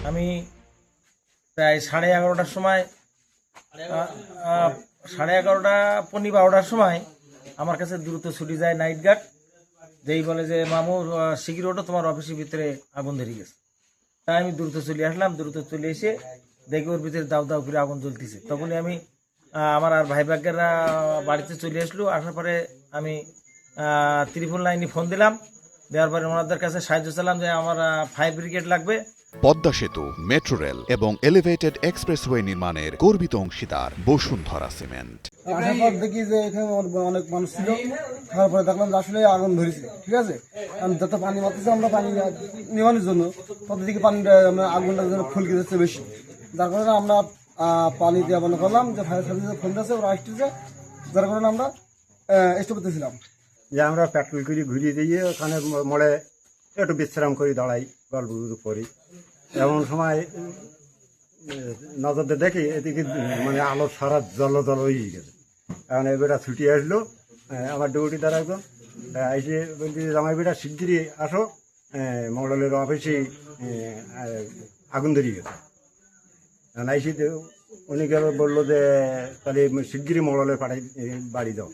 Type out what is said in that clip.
আমি প্রায় 11:30টার সময় 11:30 পৌনে 12টার সময় আমার কাছে দ্রুত ছুটি যায় নাইট গার্ড, যেই বলে যে মামু শিগগির ওঠো, তোমার অফিসের ভিতরে আগুন ধরে গেছে। তাই আমি দ্রুত চলে আসলাম। দ্রুত চলে এসে দেখি ওর ভিতরে দাউ দাউ করে আগুন জ্বলতেছে। তখনই আমি আমার আর ভাই ভাগ্যেরা বাড়িতে চলে আসলো। আসার পরে আমি ত্রিপুল লাইনে ফোন দিলাম। দেওয়ার পরে ওনাদের কাছে সাহায্য চাইলাম যে আমার ফায়ার ব্রিগেড লাগবে। পদ্মা সেতু, মেট্রো রেল এবং এলিভেটেড এক্সপ্রেসওয়ে নির্মাণের গর্বিত অংশীদার বসুন্ধরা সিমেন্ট। আসার পর দেখি যে এখানে অনেক মানুষ ছিল। তারপরে দেখলাম যে আসলে আগুন ধরেছে, ঠিক আছে। যত পানি মারতেছে আমরা পানি নেওয়ানোর জন্য, তত দিকে পানিটা আগুনটার জন্য ফুলকে যাচ্ছে বেশি। যার কারণে আমরা পানি দেওয়া বন্ধ করলাম। যে ফায়ার সার্ভিসের ফোন আছে, ওরা আসতেছে, যার কারণে আমরা স্টপ করতেছিলাম। যে আমরা পেট্রোল করে ঘুরিয়ে দিয়ে ওখানে মোড়ে একটু বিশ্রাম করি, দাঁড়াই, গল্প করি। এমন সময় নজর দিয়ে দেখি এদিকে মানে আলো সারা জল হয়ে গেছে। এখন এবারে ছুটি আসলো আমার ডিউটি দ্বারা একজন এসে বলছি, জামাই বেটা শিগগিরই আসো, মডেলের অফিসে আগুন ধরিয়ে গেছে। এখন এসে উনি গেল, বললো যে তাহলে শিগগিরই মডেলে পাঠাই বাড়ি দাও।